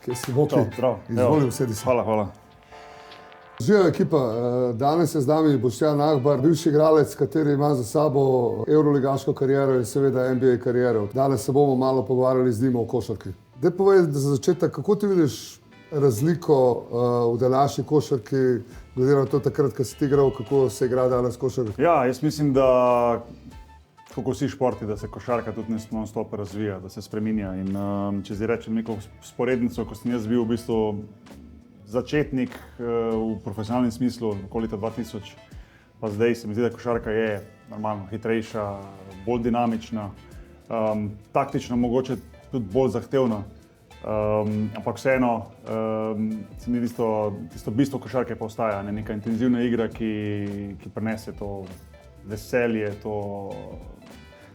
Kje si, Boki? Izvolim, sedi se. Hvala. Živijo ekipa, danes je z nami Boštjan Ahbar, bivši igralec, kateri ima za sabo euroligaško kariero in seveda NBA kariero. Danes se bomo malo pogovarjali z njim o košarki. Daj povej za začetek, kako ti vidiš razliko v današnji košarki, glede na to takrat, ko si ti igral, kako se igra danes košarka? Ja, jaz mislim, da kako vsi športi, da se košarka tudi non-stop razvija, da se spreminja. In če zdaj rečem neko sporednico, ko sem jaz bil v bistvu začetnik v profesionalnem smislu, okoli leta 2000, pa zdaj se mi zdi, da košarka je normalno hitrejša, bolj dinamična, taktično mogoče tudi bolj zahtevna, ampak vseeno se mi tisto bistvo košarke pa ostaja, neka intenzivna igra, ki prinese to veselje, to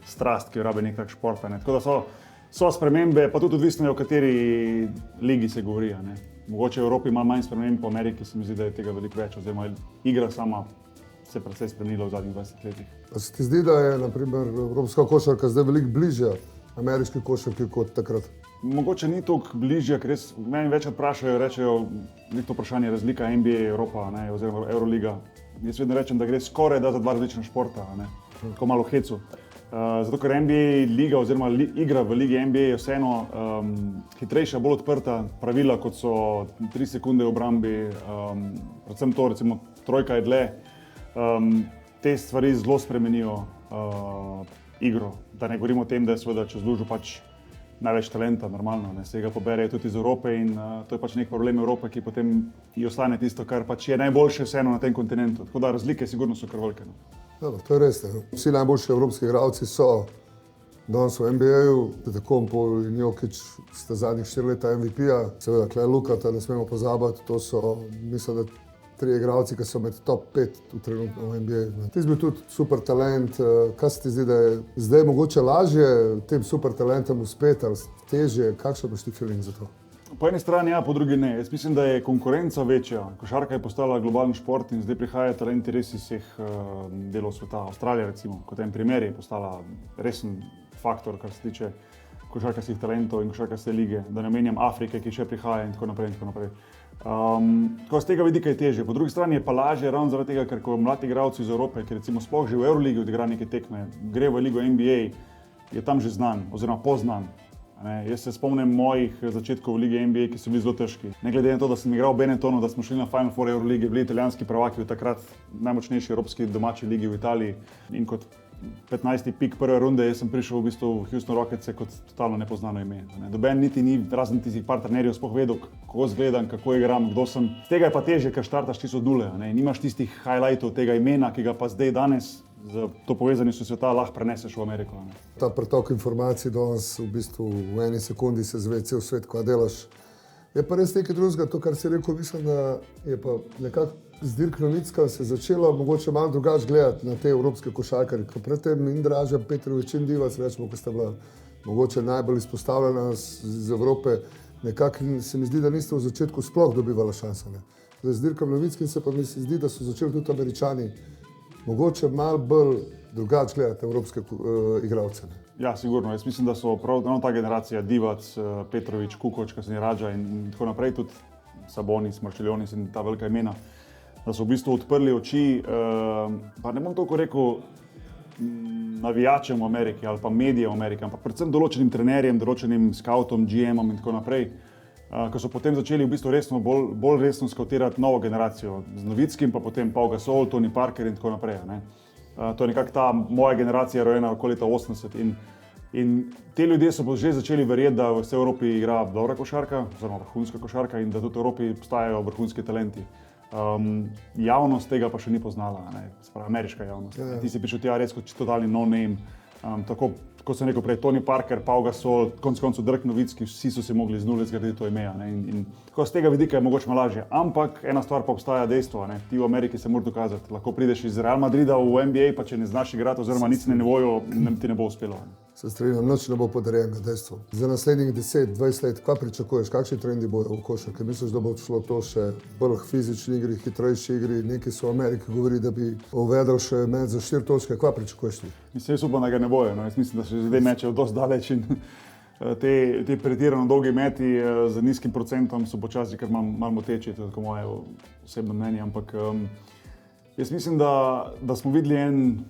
strast, ki jo rabi nek tak šport. Tako da so spremembe, pa tudi odvisno je, o kateri ligi se govori. Mogoče v Evropi ima manj sprememb, po Ameriki se mi zdi, da je tega veliko več, oziroma igra sama se je precej spremenila v zadnjih 20 letih. Pa se ti zdi, da je na primer evropska košarka zdaj veliko bližja ameriški košarki kot takrat? Mogoče ni toliko bližja, ker res meni večkrat vprašajo, rečejo, ni to vprašanje razlika NBA, Evropa, oziroma Euroliga. Jaz vedno rečem, da gre skoraj da za dva različna športa, tako malo hecu. Zato, ker NBA liga oziroma igra v ligi NBA je vseeno hitrejša, bolj odprta, pravila kot so 3 sekunde v obrambi, predvsem to, recimo trojka je dlje, te stvari zelo spremenijo igro. Da ne govorimo o tem, da je seveda čez lužo pač največ talenta, normalno, se ga poberejo tudi iz Evrope in to je pač nek problem Evrope, ki potem ji ostane tisto, kar pač je najboljše vseeno na tem kontinentu. Tako da razlike sigurno so kar velike. Dobro, to je res. Vsi najboljši evropski igralci so danes v NBA-ju, Antetokounmpo in Jokić sta zadnjih 4 leta MVP-ja, seveda Klay Lukata, ne smemo pozabiti, to so, mislim, da 3 igralci, ki so med top 5 trenutno v NBA-ju. Ti si bil tudi super talent, kaj se ti zdi, da je zdaj mogoče lažje tem super talentom uspeti ali težje, kakšen boš ti feeling za to? Po eni strani ja, po drugi ne. Jaz mislim, da je konkurenca večja. Košarka je postala globalni šport in zdaj prihajajo talenti res iz vseh delov sveta. Avstralija recimo, kot en primer, je postala resen faktor, kar se tiče košarkarskih talentov in košarkarske lige. Da ne omenjam Afrike, ki še prihaja in tako naprej. Tako z tega vidika je težje. Po drugi strani je pa lažje ravno zaradi tega, ker ko mladi igralci iz Evrope, ki recimo sploh že v Euroligi odigra neke tekme, gre v ligo NBA, je tam že znan oziroma poznan. Jaz se spomnim mojih začetkov v ligi NBA, ki so bili zelo težki. Ne glede na to, da sem igral v Benettonu, da smo šli na Final Four Eurolige, bili italijanski prvaki v takrat najmočnejši evropski domači ligi v Italiji. In kot 15. pik prve runde jaz sem prišel v bistvu v Houston Rockets kot totalno nepoznano ime. Doben niti ni, razen tistih par trenerjev, sploh vedel, kako izgledam, kako igram, kdo sem. Tega je pa težje, ker štartaš čisto od nule. Nimaš tistih highlightov tega imena, ki ga pa zdaj danes z to povezanostjo sveta lahko preneseš v Ameriko. Ta pretok informacij danes v bistvu v eni sekundi se zve cel svet, ko delaš. Je pa res nekaj drugega, to, kar si rekel, mislim, da je pa nekako z Dirk Nowitzka se začelo mogoče malo drugače gledati na te evropske košarkarje. Predtem in Draža Petrović in Divac, rečemo, ko sta bila mogoče najbolj izpostavljena z Evrope, nekako se mi zdi, da niste v začetku sploh dobivala šanse. Z Dirkom Novickim se pa mi se zdi, da so začeli tudi Američani mogoče malo bolj drugače gledati evropske igralce. Ja, sigurno. Jaz mislim, da so prav ta generacija Divac, Petrović, Kukoč, Rađa in tako naprej, tudi Sabonis, Marčeljonis in ta velika imena, da so v bistvu odprli oči, pa ne bom toliko rekel navijačem v Ameriki ali pa medijem v Ameriki, ampak predvsem določenim trenerjem, določenim skautom, GM-om in tako naprej, ko so potem začeli v bistvu bolj resno skautirati novo generacijo, z Novickim, pa potem Pau Gasol, Tony Parker in tako naprej. To je nekako ta moja generacija rojena okoli leta 80 in te ljudje so že začeli verjeti, da v vsej Evropi igra dobra košarka, oziroma vrhunska košarka in da tudi v Evropi obstajajo vrhunski talenti. Javnost tega pa še ni poznala, spravi ameriška javnost. Ti si prišel tja res kot totalni no-name. Tako kot sem rekel prej, Tony Parker, Pau Gasol, konec koncev Dirk Nowitzki, vsi so si mogli z nule zgraditi to ime. In tako z tega vidika je mogoče malo lažje. Ampak ena stvar pa obstaja dejstvo, ti v Ameriki se moraš dokazati. Lahko prideš iz Real Madrida v NBA, pa če ne znaš igrati oziroma nič na nivoju, ti ne bo uspelo. Se strinjam, nič ne bo podarjenega dejstvo. Za naslednjih 10-20 let, kaj pričakuješ, kakšni trendi bojo v košarki? Misliš, da bo šlo to še bolj fizični igri, hitrejši igri? Neki so v Ameriki govori, da bi uvedel še met za 4 točke. Kaj pričakuješ ti? Jaz upam, da ga ne bojo. Jaz mislim, da se zdaj mečejo dosti daleč in te pretirano dolgi meti z nizkim procentom so počasi kar malo moteči, to je tako moje osebno mnenje, ampak jaz mislim, da smo videli en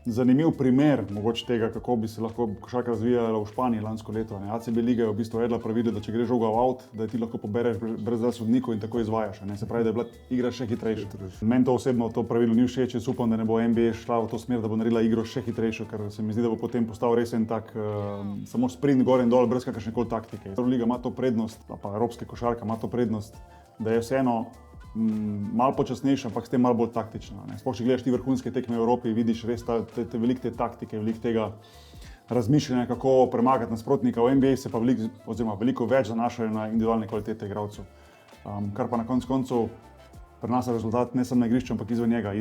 zanimiv primer mogoče tega, kako bi se lahko košarka razvijala v Španiji lansko leto. ACB liga je v bistvu jedla pravilo, da če greš žogo v out, da ti lahko pobereš brez sodnikov in tako izvajaš. Se pravi, da je bila igra še hitrejša. Meni to osebno to pravilo ni všeč, jaz upam, da ne bo NBA šla v to smer, da bo naredila igro še hitrejšo, ker se mi zdi, da bo potem postal res en tak samo sprint gor in dol, brez kakršnekoli taktike. Euroliga ima to prednost, pa evropska košarka ima to prednost, da je vseeno malo počasnejša, ampak s tem malo bolj taktična. Sploh če gledaš ti vrhunske tekme v Evropi, vidiš res veliko te taktike, veliko tega razmišljanja, kako premagati nasprotnika. V NBA se pa veliko več zanašajo na individualne kvalitete igralcev. Kar pa na koncu prinaša rezultat ne samo na igrišču, ampak izven njega.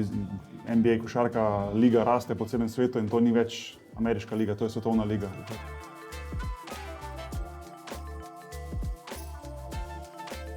NBA košarka liga raste po celem svetu in to ni več ameriška liga, to je svetovna liga.